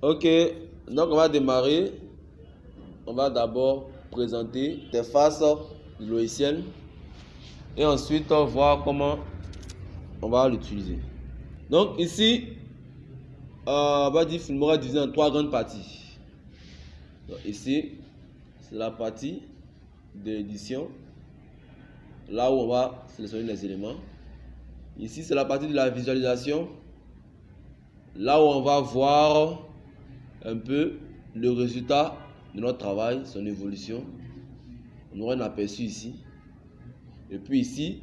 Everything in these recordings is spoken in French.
Ok, donc on va démarrer. On va d'abord présenter tes faces du logiciel et ensuite voir comment on va l'utiliser. Donc ici, on va dire Filmora divisé en trois grandes parties. Donc ici, c'est la partie de l'édition, là où on va sélectionner les éléments. Ici, c'est la partie de la visualisation, là où on va voir un peu le résultat de notre travail, son évolution. On aura un aperçu ici. Et puis ici,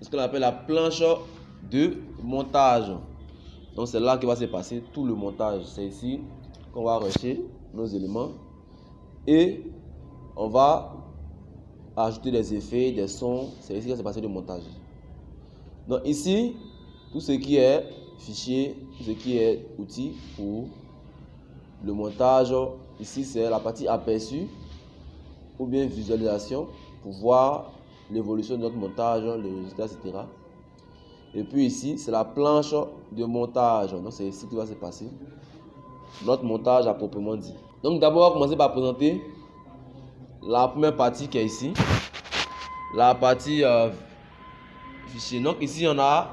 ce qu'on appelle la planche de montage. Donc c'est là que va se passer tout le montage. C'est ici qu'on va rechercher nos éléments et on va ajouter des effets, des sons. C'est ici que va se passer le montage. Donc ici, tout ce qui est fichier, tout ce qui est outil pour le montage. Ici c'est la partie aperçu ou bien visualisation pour voir l'évolution de notre montage, les résultats, etc. Et puis ici, c'est la planche de montage. Donc c'est ici qui va se passer notre montage à proprement dit. Donc d'abord, on va commencer par présenter la première partie qui est ici. La partie fichier. Donc ici, on a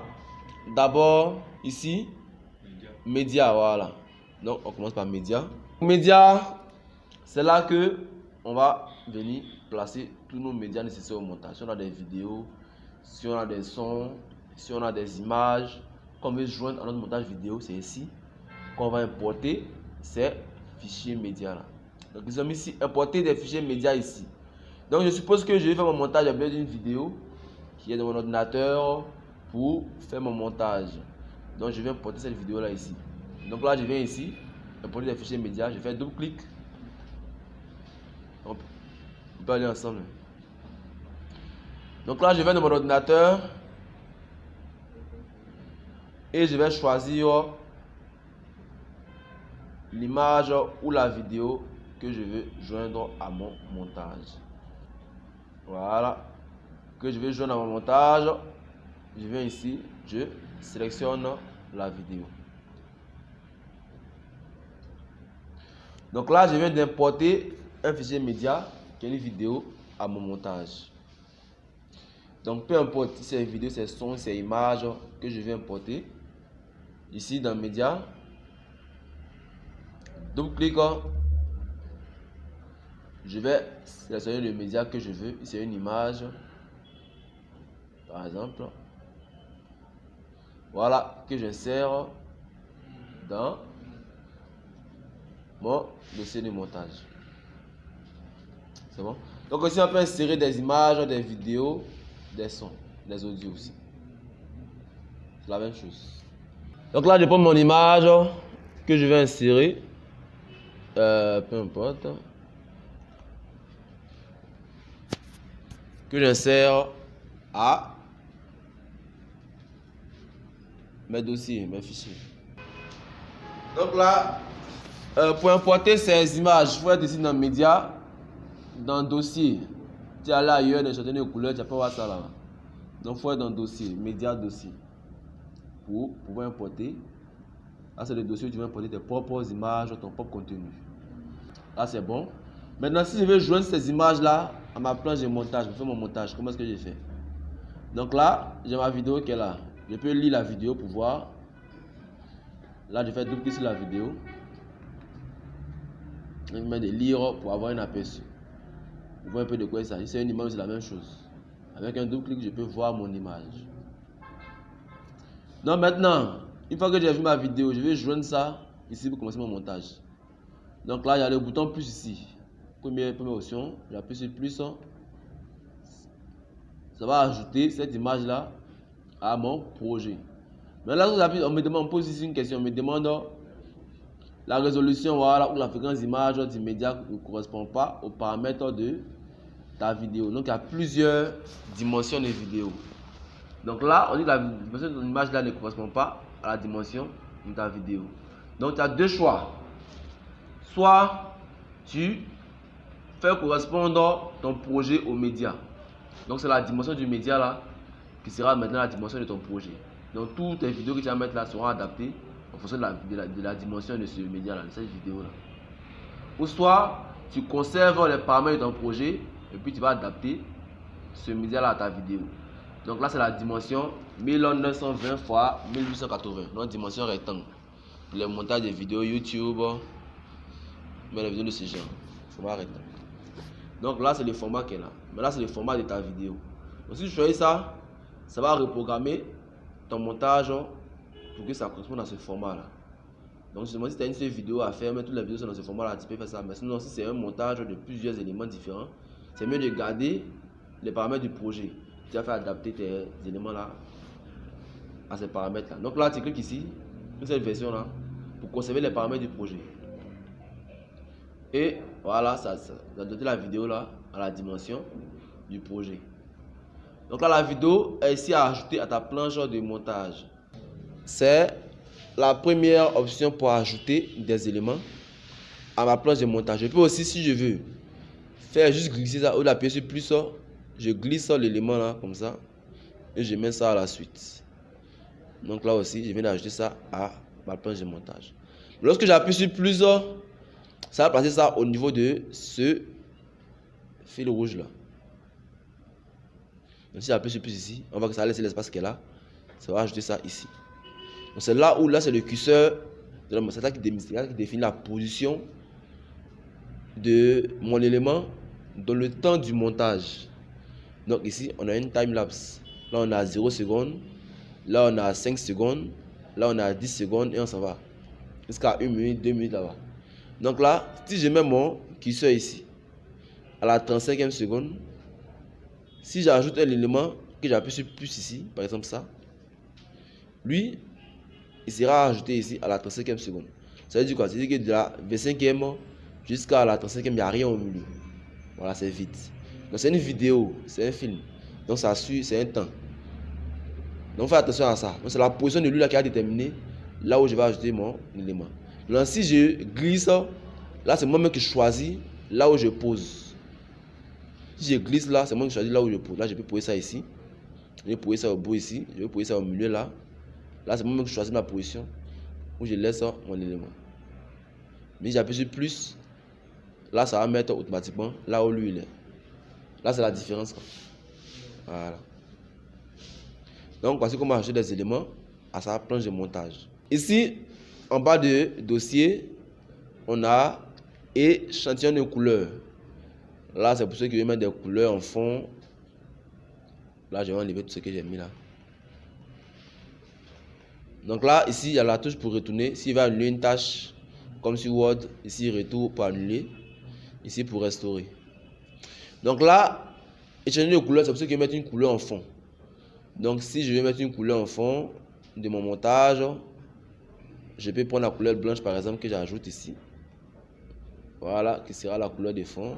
d'abord ici, média, voilà. Donc on commence par média. Média, c'est là que on va venir placer tous nos médias nécessaires au montage. Si on a des vidéos, si on a des sons, si on a des images, qu'on veut joindre à notre montage vidéo, c'est ici qu'on va importer ces fichiers médias là. Donc ils ont mis ici importer des fichiers médias ici. Donc je suppose que je vais faire mon montage à base d'une vidéo qui est dans mon ordinateur pour faire mon montage. Donc je vais importer cette vidéo là ici. Donc là je viens ici, importer des fichiers médias, je fais double clic. On peut aller ensemble. Donc là je vais dans mon ordinateur et je vais choisir l'image ou la vidéo que je veux joindre à mon montage. Voilà, que je vais joindre à mon montage. Je viens ici, je sélectionne la vidéo. Donc là, je viens d'importer un fichier média qui est une vidéo à mon montage. Donc peu importe si c'est vidéo, c'est son, c'est images que je vais importer. Ici dans média, double clic, je vais sélectionner le média que je veux. C'est une image, par exemple. Voilà, que j'insère dans mon dossier de montage. C'est bon? Donc aussi on peut insérer des images, des vidéos, des sons, des audios aussi. C'est la même chose. Donc là je prends mon image que je vais insérer. Peu importe. Que j'insère à mes dossiers, mes fichiers. Donc là, pour importer ces images, il faut être ici dans Média, dans Dossier. Tu es allé ailleurs, dans certaines couleurs, tu n'as pas voir ça là. Donc il faut être dans Dossier, Média, Dossier. Pour pouvoir importer. Là, c'est le dossier où tu vas importer tes propres images, ton propre contenu. Là, c'est bon. Maintenant, si je veux joindre ces images-là à ma planche de montage, je fais mon montage, comment est-ce que je fais? Donc là, j'ai ma vidéo qui est là. Je peux lire la vidéo pour voir. Là, je fais double clic sur la vidéo. Je mets de lire pour avoir un aperçu. Pour voir un peu de quoi il s'agit. C'est une image, c'est la même chose. Avec un double clic, je peux voir mon image. Donc maintenant, une fois que j'ai vu ma vidéo, je vais joindre ça ici pour commencer mon montage. Donc là, il y a le bouton plus ici. Première option, j'appuie sur plus. Ça va ajouter cette image là à mon projet. Mais là, on me demande, on pose ici une question, on me demande la résolution, voilà, ou la fréquence d'image du média ne correspond pas aux paramètres de ta vidéo. Donc il y a plusieurs dimensions de vidéo. Donc là, on dit que la dimension de ton image là ne correspond pas à la dimension de ta vidéo. Donc tu as deux choix. Soit tu fais correspondre ton projet au média. Donc c'est la dimension du média là qui sera maintenant la dimension de ton projet. Donc toutes tes vidéos que tu vas mettre là seront adaptées en fonction de la dimension de ce média là, de cette vidéo là. Ou soit tu conserves les paramètres de ton projet et puis tu vas adapter ce média là à ta vidéo. Donc là c'est la dimension 1920 x 1880, donc dimension rectangle. Pour les montages de vidéos YouTube, mais les vidéos de ce genre, format rectangle. Donc là c'est le format qui est là. Mais là c'est le format de ta vidéo. Donc si tu choisis ça, ça va reprogrammer ton montage pour que ça corresponde à ce format là. Donc justement si tu as une seule vidéo à faire, mais toutes les vidéos sont dans ce format là, tu peux faire ça. Mais sinon si c'est un montage de plusieurs éléments différents, c'est mieux de garder les paramètres du projet. Tu vas faire adapter tes éléments là à ces paramètres là. Donc là tu cliques ici, sur cette version là, pour conserver les paramètres du projet. Et voilà, ça a doté la vidéo là à la dimension du projet. Donc là la vidéo est ici à ajouter à ta planche de montage. C'est la première option pour ajouter des éléments à ma planche de montage. Je peux aussi, si je veux, faire juste glisser ça, ou d'appuyer sur plus, je glisse l'élément là comme ça et je mets ça à la suite. Donc là aussi, je viens d'ajouter ça à ma planche de montage. Lorsque j'appuie sur plus, ça va placer ça au niveau de ce fil rouge là. Donc si j'appuie sur plus ici, on voit que ça laisse l'espace qui est là. Ça va ajouter ça ici. Donc c'est là où là c'est le curseur de la, c'est là qui définit la position de mon élément dans le temps du montage. Donc ici on a une time lapse. Là on a 0 secondes. Là on a 5 secondes. Là on a 10 secondes et on s'en va. Jusqu'à 1 minute, 2 minutes là-bas. Donc là, si je mets mon curseur ici, à la 35e seconde, si j'ajoute un élément que j'appuie sur plus ici, par exemple ça, lui, il sera ajouté ici à la 35e seconde. Ça veut dire quoi? Ça veut dire que de la 25e jusqu'à la 35e, il n'y a rien au milieu. Voilà, c'est vite. Donc c'est une vidéo, c'est un film. Donc ça suit, c'est un temps. Donc fais attention à ça. Donc c'est la position de lui là qui a déterminé là où je vais ajouter mon élément. Donc si je glisse, là c'est moi-même qui choisis là où je pose. Si je glisse là, c'est moi qui choisis là où je pose. Là je peux poser ça ici. Je vais poser ça au bout ici. Je vais poser ça au milieu là. Là c'est moi-même qui choisis ma position où je laisse mon élément. Mais si j'appuie sur plus, là ça va mettre automatiquement là où lui il est. Là c'est la différence. Voilà. Donc voici comment ajouter des éléments à sa planche de montage. Ici, en bas de dossier, on a échantillon de couleurs. Là, c'est pour ceux qui veulent mettre des couleurs en fond. Là, je vais enlever tout ce que j'ai mis là. Donc là, ici, il y a la touche pour retourner. S'il va annuler une tâche, comme sur Word, ici, retour pour annuler. Ici, pour restaurer. Donc là, échantillon de couleurs, c'est pour ceux qui veulent mettre une couleur en fond. Donc si je vais mettre une couleur en fond de mon montage, je peux prendre la couleur blanche par exemple que j'ajoute ici. Voilà, qui sera la couleur de fond.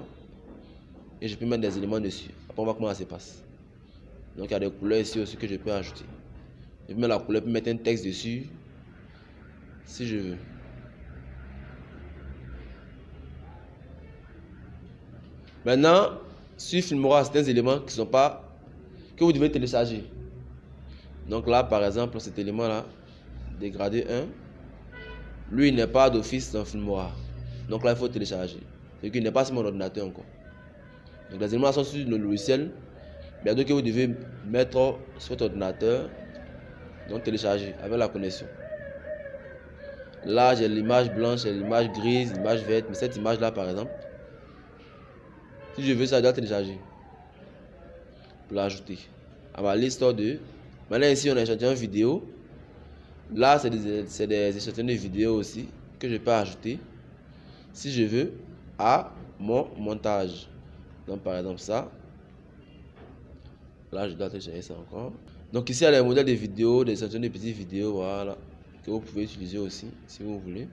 Et je peux mettre des éléments dessus. Après on va voir comment ça se passe. Donc il y a des couleurs ici aussi que je peux ajouter. Je peux mettre la couleur, je peux mettre un texte dessus. Si je veux. Maintenant, sur Filmora, certains éléments qui sont pas, que vous devez télécharger. Donc là, par exemple, cet élément-là, dégradé 1, lui, il n'est pas d'office dans Filmora. Donc là, il faut télécharger. C'est qu'il n'est pas sur mon ordinateur encore. Donc les éléments sont sur le logiciel, mais donc que vous devez mettre sur votre ordinateur, donc télécharger avec la connexion. Là, j'ai l'image blanche, j'ai l'image grise, l'image verte, mais cette image-là, par exemple, si je veux ça, je dois télécharger pour l'ajouter à ma liste de. Maintenant ici on a échantillon vidéo. Là c'est des échantillons de vidéo aussi que je peux ajouter si je veux à mon montage. Donc par exemple ça. Là je dois télécharger ça encore. Donc ici il y a les modèles de vidéos, des échantillons de petites vidéos, voilà, que vous pouvez utiliser aussi si vous voulez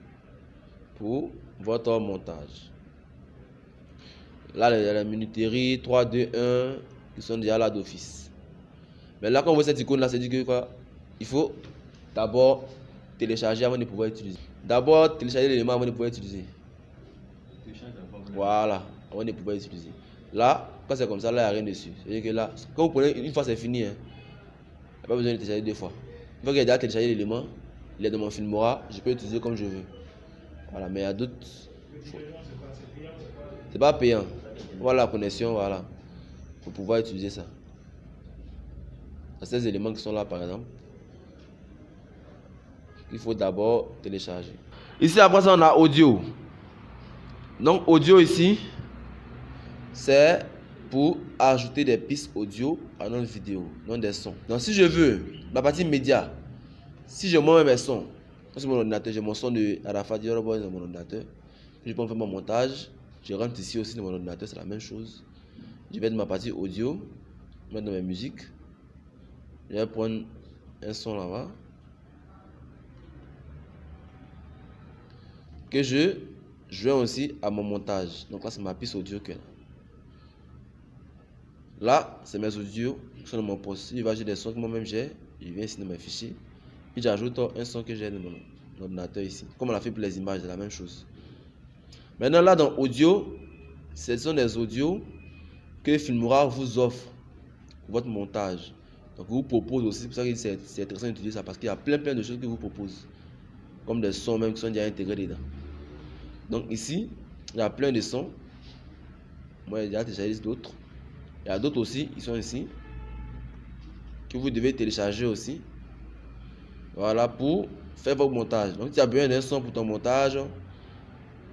pour votre montage. Là il y a la minuterie 3, 2, 1 qui sont déjà là d'office. Mais là, quand on voit cette icône là, c'est dit que quoi? Il faut d'abord télécharger avant de pouvoir utiliser. D'abord télécharger l'élément avant de pouvoir utiliser. Voilà, avant de pouvoir utiliser. Là, quand c'est comme ça, là, il n'y a rien dessus. C'est-à-dire que là, quand vous prenez une fois, c'est fini. Hein. Il n'y a pas besoin de télécharger deux fois. Une fois qu'il y a déjà téléchargé l'élément il est dans mon Filmora, je peux l'utiliser comme je veux. Voilà, mais il y a d'autres. C'est pas payant. Voilà la connexion, voilà. Pour pouvoir utiliser ça. Ces éléments qui sont là, par exemple, il faut d'abord télécharger. Ici, après ça, on a audio. Donc, audio ici, c'est pour ajouter des pistes audio à notre vidéo, non des sons. Donc, si je veux, la partie média, si je monte mes sons, sur mon ordinateur, j'ai mon son de Arafat Diorobo dans mon ordinateur, je peux faire mon montage, je rentre ici aussi dans mon ordinateur, c'est la même chose. Je vais dans ma partie audio, mettre dans mes musiques, je vais prendre un son là-bas, que je joins aussi à mon montage. Donc là, c'est ma piste audio que là, c'est mes audios qui sont dans mon poste. Si je vais ajouter des sons que moi-même j'ai, je viens ici dans mes fichiers. Puis j'ajoute un son que j'ai dans mon ordinateur ici. Comme on l'a fait pour les images, c'est la même chose. Maintenant, là, dans audio, ce sont des audios que Filmora vous offre pour votre montage. Donc, vous propose aussi, c'est pour ça que c'est intéressant d'utiliser ça, parce qu'il y a plein de choses que vous propose. Comme des sons même qui sont déjà intégrés dedans. Donc ici, il y a plein de sons. Moi, j'ai déjà téléchargé d'autres. Il y a d'autres aussi, ils sont ici, que vous devez télécharger aussi. Voilà, pour faire votre montage. Donc, si tu as besoin d'un son pour ton montage,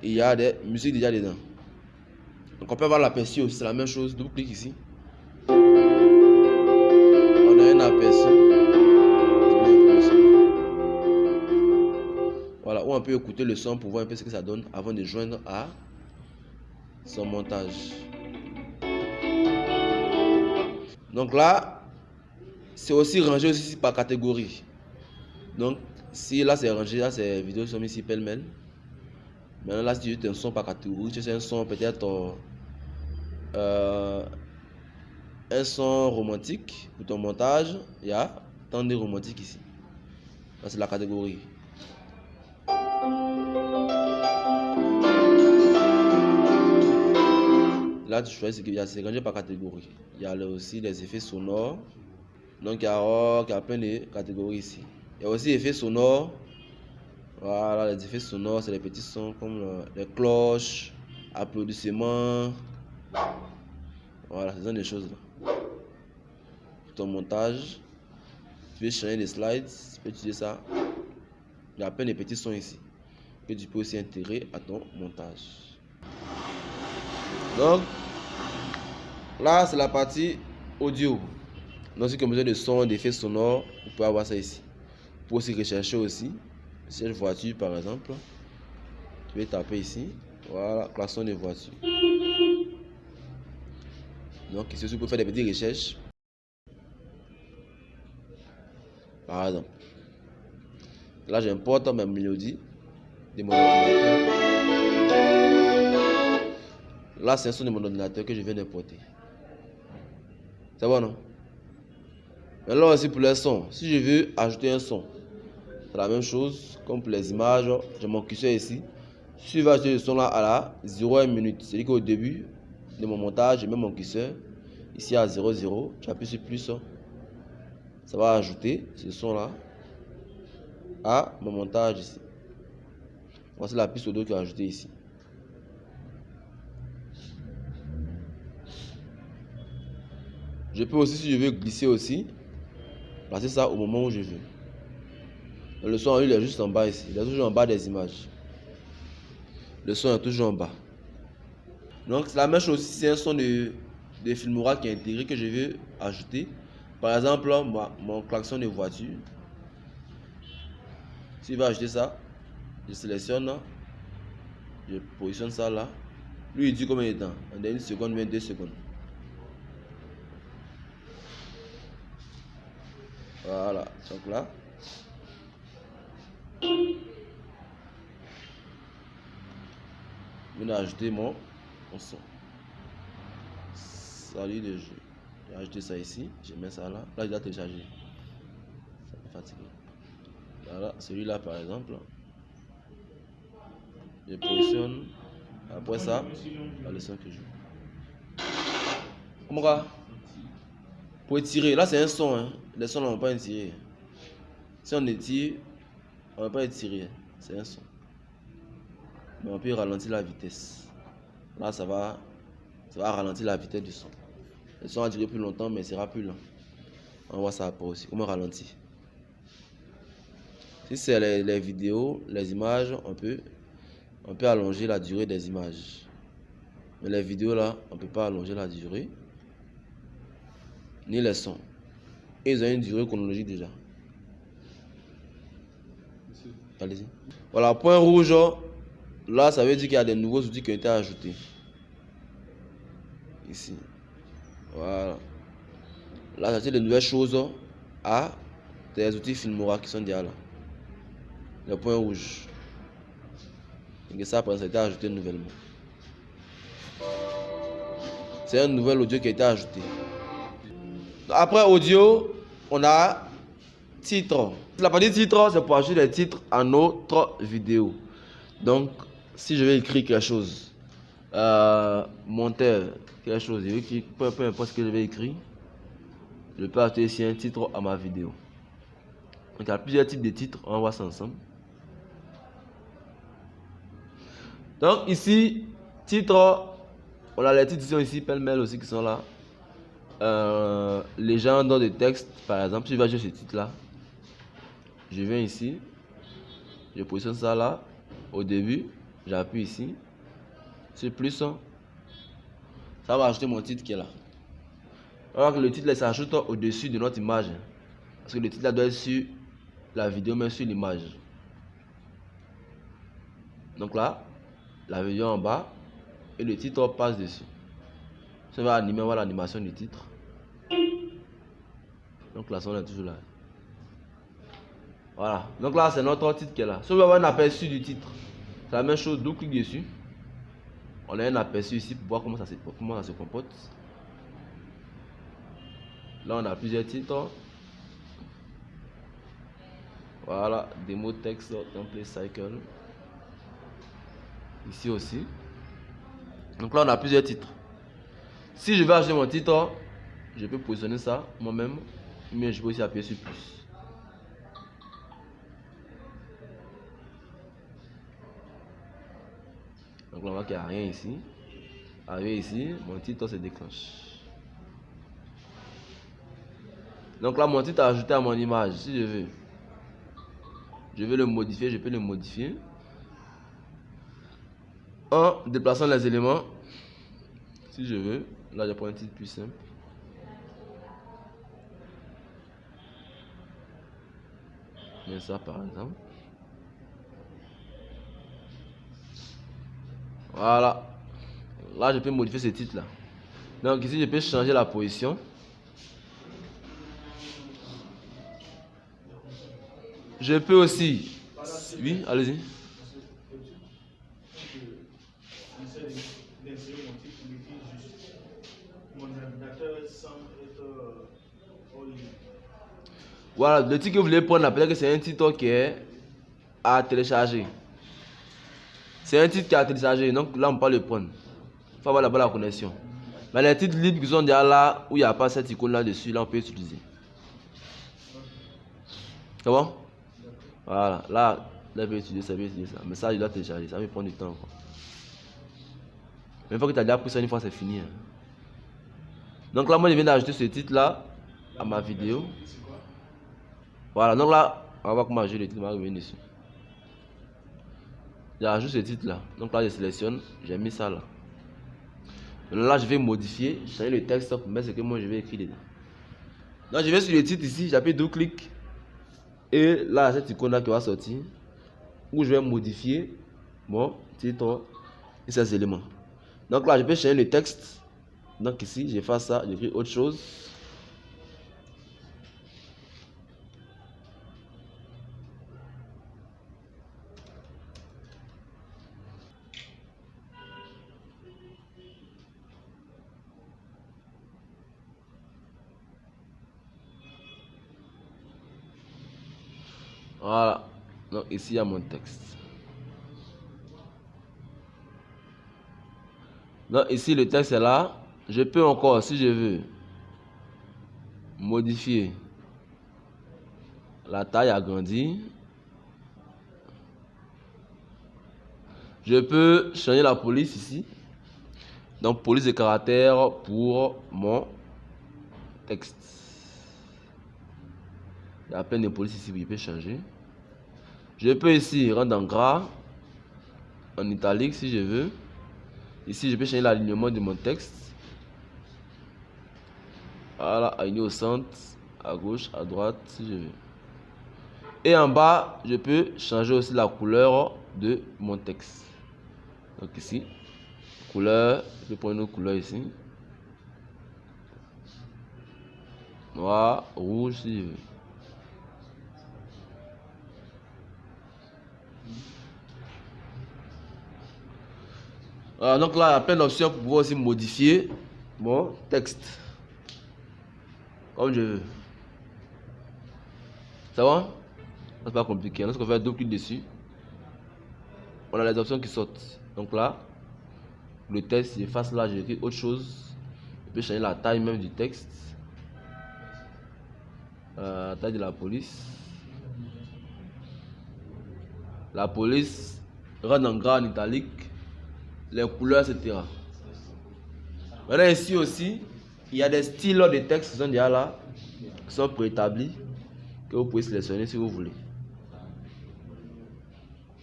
il y a des musiques déjà dedans. Donc, on peut avoir l'aperçu aussi, c'est la même chose. Double-clic ici. On a un aperçu. Voilà, où on peut écouter le son pour voir un peu ce que ça donne avant de joindre à son montage. Donc là, c'est aussi rangé aussi par catégorie. Donc, si là c'est rangé, là c'est vidéos qui sont mises ici pêle-mêle. Maintenant là, si tu veux un son par catégorie, tu sais un son peut-être un son romantique pour ton montage, il y a tant de romantique ici. Là c'est la catégorie. Là tu choisis qu'il y a, c'est rangé par catégorie. Il y a aussi les effets sonores. Donc il y a plein de catégories ici. Il y a aussi effets sonores. Voilà, les effets sonores, c'est les petits sons comme les cloches, applaudissements. Voilà, ce sont des choses là. Pour ton montage, tu veux changer les slides, tu peux utiliser ça. Il y a plein de petits sons ici que tu peux aussi intégrer à ton montage. Donc, là, c'est la partie audio. Donc, si tu as besoin de sons, d'effets sonores, vous pouvez avoir ça ici. Vous pouvez aussi rechercher aussi. Cette voiture, par exemple, tu vais taper ici. Voilà, klaxon de voiture. Donc, ici, vous pouvez faire des petites recherches. Par exemple, là, j'importe ma mélodie de mon ordinateur. Là, c'est un son de mon ordinateur que je viens d'importer. C'est bon, non? Mais là aussi, pour les sons, si je veux ajouter un son, c'est la même chose comme pour les images. J'ai mon curseur ici. Si je veux ajouter le son là à la 0,1 minute, c'est-à-dire qu'au début de mon montage, je mets mon curseur ici à 0,0. J'appuie sur plus. Ça va ajouter ce son là à mon montage ici. Voici la piste audio que j'ai ajoutée ici. Je peux aussi, si je veux glisser aussi, placer ça au moment où je veux. Le son, il est juste en bas ici. Il est toujours en bas des images. Le son est toujours en bas. Donc, c'est la même chose si c'est un son de Filmora qui est intégré que je veux ajouter. Par exemple, mon klaxon de voiture. Si je veux ajouter ça, je sélectionne, je positionne ça là. Lui, il dit combien de temps? En 1 seconde, 2 secondes. Voilà, donc là. Je vais ajouter mon son. Salut de jeu. J'ai ajouté ça ici. Je mets ça là. Là, je dois télécharger. Ça me fatigue. Voilà, celui-là par exemple. Je positionne. Après ça, la leçon que je joue. Comment ça? Pour étirer, là c'est un son. Hein. Les sons n'ont pas étiré. Si on étire, On ne va pas étirer, c'est un son. Mais on peut ralentir la vitesse. Là, ça va ralentir la vitesse du son. Le son va durer plus longtemps, mais il sera plus lent. On voit ça après aussi. Comment ralentir? Si c'est les vidéos, les images, on peut allonger la durée des images. Mais les vidéos là, on ne peut pas allonger la durée. Ni les sons. Et ils ont une durée chronologique déjà. Allez-y. Voilà, point rouge. Là, ça veut dire qu'il y a des nouveaux outils qui ont été ajoutés. Ici. Voilà. Là, ça veut dire des nouvelles choses à des outils Filmora qui sont déjà là. Le point rouge. Et ça, après, ça a été ajouté nouvellement. C'est un nouvel audio qui a été ajouté. Après audio, on a titre. La partie titre, c'est pour ajouter les titres à notre vidéo. Donc, si je vais écrire quelque chose, monter quelque chose, peu importe ce que je vais écrire, je peux ajouter ici un titre à ma vidéo. Donc, il y a plusieurs types de titres, on va voir ça ensemble. Donc, ici, titre, on a les titres qui sont ici, pêle-mêle aussi qui sont là. Légende de texte, par exemple, si je vais ajouter ce titre-là, je viens ici, je positionne ça là, au début, j'appuie ici, sur plus, ça va ajouter mon titre qui est là. Alors que le titre là s'ajoute au-dessus de notre image, parce que le titre là doit être sur la vidéo, mais sur l'image. Donc là, la vidéo en bas, et le titre passe dessus. Si on va animer, on voit l'animation du titre. Donc là, on est toujours là. Voilà. Donc là, c'est notre titre qui est là. Si on veut avoir un aperçu du titre, c'est la même chose. Double clic dessus. On a un aperçu ici pour voir comment ça se comporte. Là, on a plusieurs titres. Voilà. Démo texte, template cycle. Ici aussi. Donc là, on a plusieurs titres. Si je veux ajouter mon titre, je peux positionner ça moi-même. Mais je peux aussi appuyer sur plus. Donc là, on voit qu'il n'y a rien ici. Arrivé ici, mon titre se déclenche. Donc là, mon titre est ajouté à mon image. Si je veux le modifier, je peux le modifier. En déplaçant les éléments, si je veux, là je prends un titre plus simple. Mais ça par exemple. Voilà. Là je peux modifier ce titre là. Donc ici je peux changer la position. Je peux aussi. Oui, allez-y. Voilà, le titre que vous voulez prendre, peut-être que c'est un titre qui est à télécharger. C'est un titre qui est à télécharger, donc là on peut le prendre. Il faut avoir la bonne connexion. Mais les titres libres qui sont déjà là, où il n'y a pas cette icône là dessus, là on peut utiliser. C'est bon? Voilà, là je peux utiliser ça, mais ça je dois télécharger, ça va me prendre du temps. Mais une fois que tu as déjà pris ça, une fois c'est fini. Donc là, moi je viens d'ajouter ce titre là à ma vidéo. Voilà, donc là, on va voir comment ajouter le titre, on va revenir dessus. J'ajoute ce titre là. Donc là, je sélectionne, j'ai mis ça là. Donc là, je vais modifier, changer le texte pour mettre ce que moi je vais écrire dedans. Donc je vais sur le titre ici, j'appuie double clic. Et là, cette icône là qui va sortir, où je vais modifier mon titre et ses éléments. Donc là, je peux changer le texte. Donc ici, je fais ça, j'écris autre chose. Voilà. Donc ici, il y a mon texte. Donc ici, le texte est là. Je peux encore, si je veux, modifier la taille, agrandir. Je peux changer la police ici. Donc, police de caractère pour mon texte. Il y a plein de polices ici, je peux changer. Je peux ici rendre en gras, en italique si je veux. Ici, je peux changer l'alignement de mon texte. Voilà, aligner au centre, à gauche, à droite si je veux. Et en bas, je peux changer aussi la couleur de mon texte. Donc ici, couleur, je peux prendre une autre couleur ici. Noir, rouge si je veux. Voilà, donc là, il y a plein d'options pour pouvoir aussi modifier mon texte. Comme je veux. Ça va? C'est pas compliqué. Lorsqu'on fait un double clic dessus, on a les options qui sortent. Donc là, le texte, j'efface là, j'écris autre chose. Je peux changer la taille même du texte. La taille de la police. La police rend en gras, en italique, les couleurs, etc. Maintenant ici aussi, il y a des styles de texte qui sont déjà là, qui sont préétablis, que vous pouvez sélectionner si vous voulez.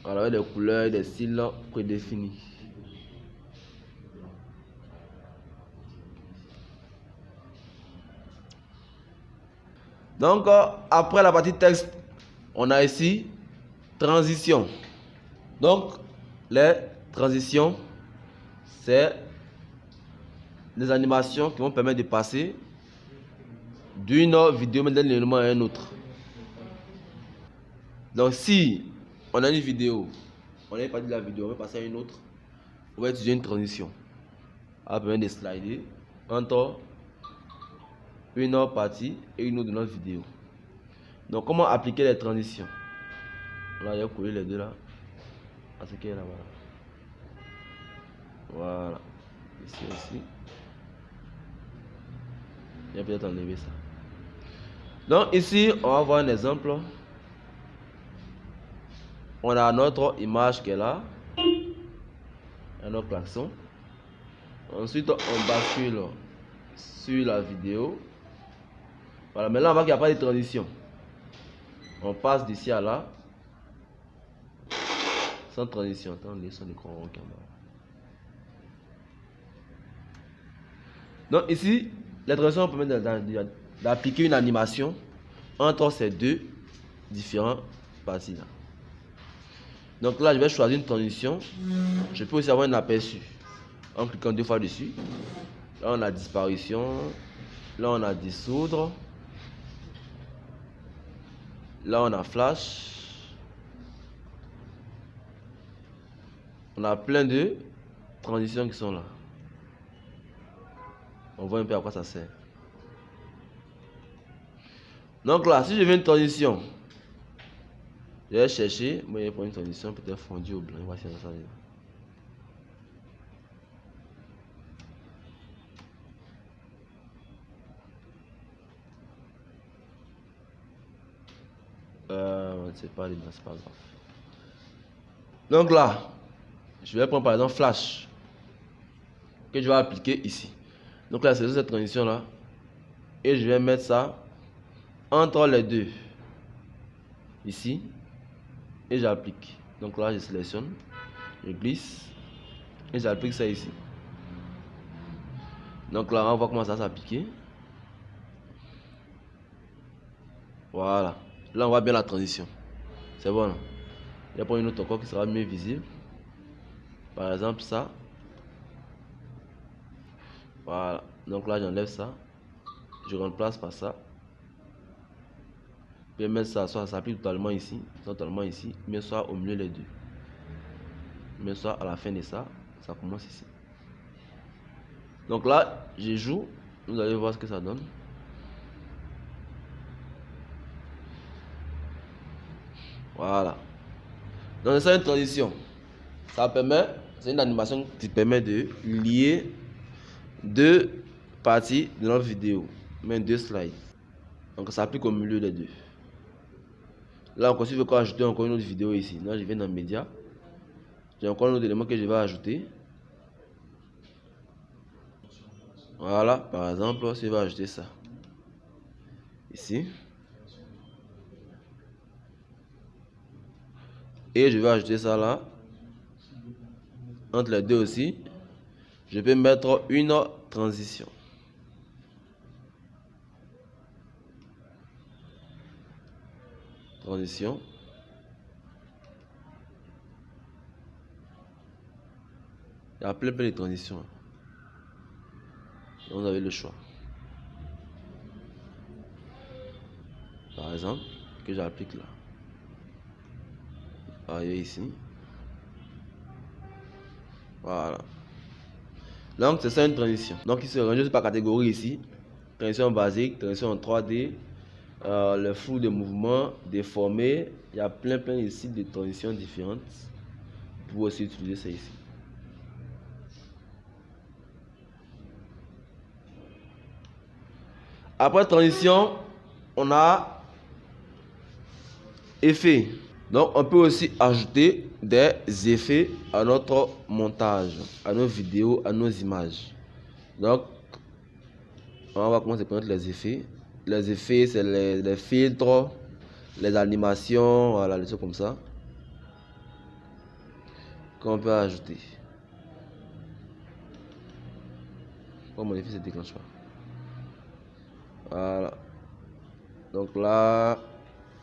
Alors, avec des couleurs et des styles prédéfinis. Donc, après la partie texte, on a ici transition. Donc, les transitions, c'est des animations qui vont permettre de passer d'une vidéo d'un élément à un autre. Donc, si on a une vidéo, on est parti de la vidéo, on va passer à une autre, on va utiliser une transition. Ça va permettre de slider entre une autre partie et une autre de notre vidéo. Donc, comment appliquer les transitions? Là, il y a collé les deux là. À ce qui est là-bas. Voilà. Ici aussi. Il y a peut-être enlever ça. Donc, ici, on va voir un exemple. On a notre image qui est là. Un autre klaxon. Ensuite, on bascule sur la vidéo. Voilà, mais là, on voit qu'il n'y a pas de transition. On passe d'ici à là. Sans transition. Attends, laisse son écran en caméra. Donc ici, les transitions permettent d'appliquer une animation entre ces deux différentes parties là. Donc là, je vais choisir une transition. Je peux aussi avoir un aperçu en cliquant deux fois dessus. Là, on a disparition. Là, on a dissoudre. Là, on a flash. On a plein de transitions qui sont là. On voit un peu à quoi ça sert. Donc là, si je veux une transition, je vais chercher, moi je vais prendre une transition peut-être fondue au blanc. Voici ça. C'est pas grave. Donc là, je vais prendre par exemple flash que je vais appliquer ici. Donc là, c'est cette transition là et je vais mettre ça entre les deux ici et j'applique. Donc là, je sélectionne, je glisse et j'applique ça ici. Donc là, on va voir comment ça s'appliquer. Voilà. Là, on voit bien la transition. C'est bon. Je vais prendre une autre encore qui sera mieux visible. Par exemple, ça. Voilà. Donc là, j'enlève ça. Je remplace par ça. Je vais mettre ça, soit ça s'applique totalement ici, mais soit au milieu les deux. Mais soit à la fin de ça, ça commence ici. Donc là, je joue. Vous allez voir ce que ça donne. Voilà. Donc c'est une transition. Ça permet, c'est une animation qui permet de lier deux parties de notre vidéo, mais deux slides. Donc ça s'applique au milieu des deux. Là encore, si je veux ajouter encore une autre vidéo ici, là je viens dans Média. J'ai encore un autre élément que je vais ajouter. Voilà, par exemple, si je vais ajouter ça. Ici. Et je vais ajouter ça là. Entre les deux aussi, je peux mettre une transition. Transition. Il y a plein de transitions. Donc vous avez le choix. Par exemple, que j'applique là. Voyez ici. Voilà. Donc c'est ça une transition. Donc il se range juste par catégorie ici. Transition basique, transition en 3D, le flou de mouvement, déformé. Il y a plein ici de transitions différentes. Vous pouvez aussi utiliser ça ici. Après transition, on a effet. Donc on peut aussi ajouter des effets à notre montage, à nos vidéos, à nos images. Donc on va commencer par les effets. Les effets, c'est les filtres, les animations, voilà, les choses comme ça qu'on peut ajouter. Pourquoi mon effet se déclenche pas? Voilà. Donc là,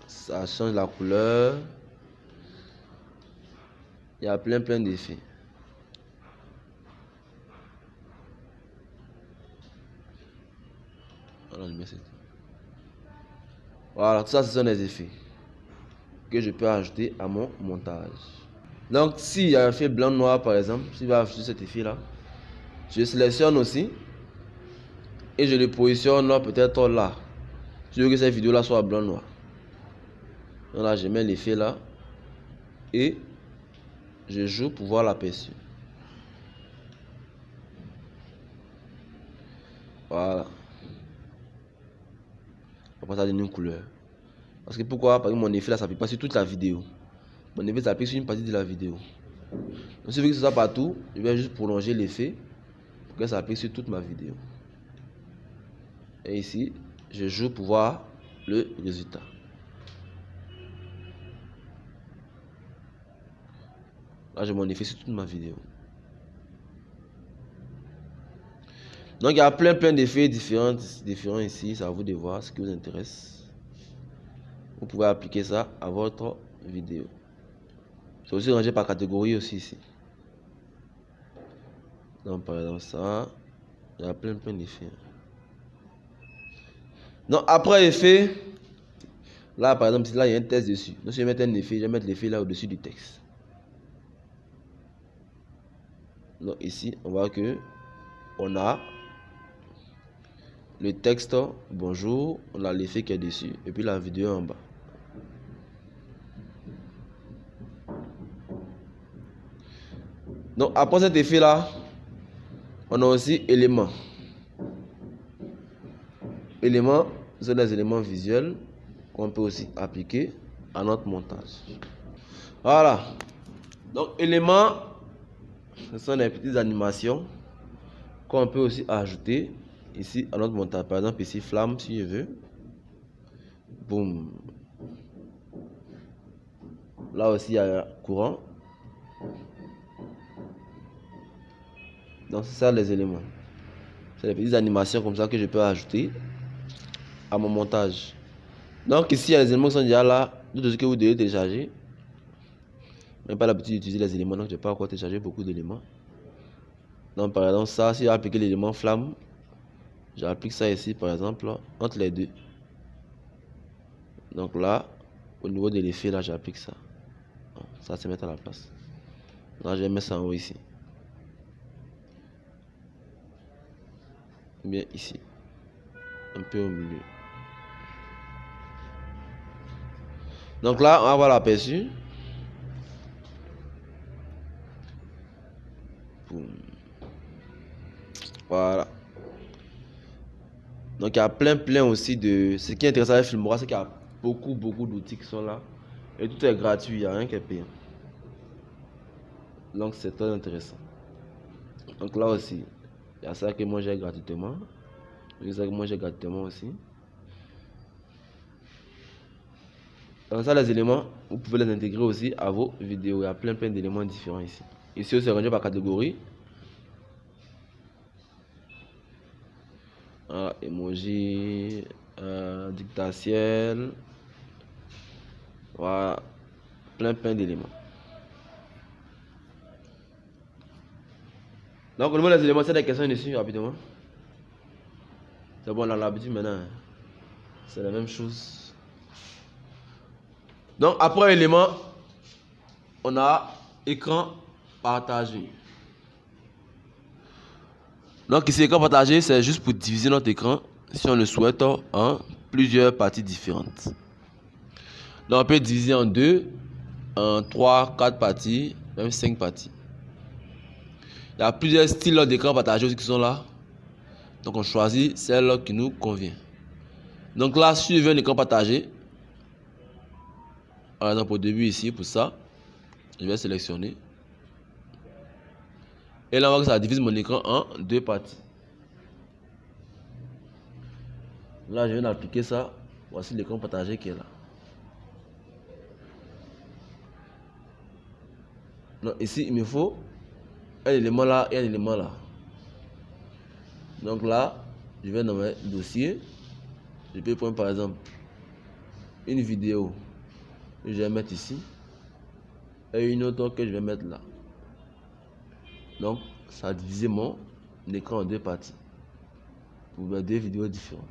ça change la couleur. Il y a plein d'effets. Voilà, tout ça, ce sont des effets que je peux ajouter à mon montage. Donc, s'il y a un effet blanc-noir, par exemple, si je vais ajouter cet effet-là, je sélectionne aussi et je le positionne peut-être là. Je veux que cette vidéo-là soit blanc-noir. Donc là, je mets l'effet là et je joue pour voir l'aperçu. Voilà. Après, ça donne une couleur. Parce que pourquoi? Parce que mon effet là, ça ne s'applique pas sur toute la vidéo. Mon effet s'applique sur une partie de la vidéo. Donc, si je veux que ce soit partout, je vais juste prolonger l'effet pour que ça s'applique sur toute ma vidéo. Et ici, je joue pour voir le résultat. Là, j'ai mon effet sur toute ma vidéo. Donc, il y a plein d'effets différents ici. C'est à vous de voir ce qui vous intéresse. Vous pouvez appliquer ça à votre vidéo. C'est aussi rangé par catégorie aussi ici. Donc, par exemple, ça, il y a plein d'effets. Donc, après effet, là, par exemple, là, il y a un texte dessus. Donc, si je vais mettre un effet, je vais mettre l'effet là au-dessus du texte. Donc, ici, on voit que on a le texte bonjour, on a l'effet qui est dessus, et puis la vidéo en bas. Donc, après cet effet là, on a aussi éléments. Éléments, ce sont des éléments visuels qu'on peut aussi appliquer à notre montage. Voilà. Donc, éléments, ce sont des petites animations qu'on peut aussi ajouter ici à notre montage. Par exemple, ici, flamme, si je veux. Boum. Là aussi, il y a courant. Donc, c'est ça les éléments. C'est des petites animations comme ça que je peux ajouter à mon montage. Donc, ici, il y a les éléments qui sont déjà là. Tout ce que vous devez télécharger. Je n'ai pas l'habitude d'utiliser les éléments, donc je n'ai pas encore téléchargé beaucoup d'éléments. Donc, par exemple, ça, si j'ai appliqué l'élément flamme, j'applique ça ici, par exemple, entre les deux. Donc là, au niveau de l'effet, là, j'applique ça. Ça se met à la place. Là, je vais mettre ça en haut ici. Bien ici. Un peu au milieu. Donc là, on va voir l'aperçu. Voilà. Donc il y a plein aussi de... Ce qui est intéressant avec Filmora, c'est qu'il y a beaucoup d'outils qui sont là. Et tout est gratuit, il n'y a rien qui est payant. Donc c'est très intéressant. Donc là aussi, il y a ça que moi j'ai gratuitement. Il y a ça que moi j'ai gratuitement aussi. Dans ça, les éléments, vous pouvez les intégrer aussi à vos vidéos. Il y a plein d'éléments différents ici. Ici, c'est rangé par catégorie. Emoji, dictatiel. Voilà, plein d'éléments. Donc, au niveau des éléments, c'est des questions dessus rapidement. C'est bon, on a l'habitude maintenant. C'est la même chose. Donc, après élément, on a écran partagé. Donc, ici, écran partagé, c'est juste pour diviser notre écran si on le souhaite en plusieurs parties différentes. Donc, on peut diviser en 2, en 3, 4 parties, même 5 parties. Il y a plusieurs styles d'écran partagé aussi qui sont là. Donc, on choisit celle qui nous convient. Donc là, si je veux un écran partagé, par exemple au début ici, pour ça, je vais sélectionner. Et là, on voit que ça divise mon écran en 2 parties. Là, je viens d'appliquer ça. Voici l'écran partagé qui est là. Donc ici, il me faut un élément là et un élément là. Donc là, je vais dans mes dossiers. Je peux prendre par exemple une vidéo que je vais mettre ici et une autre que je vais mettre là. Donc, ça a divisé mon écran en 2 parties pour 2 vidéos différentes.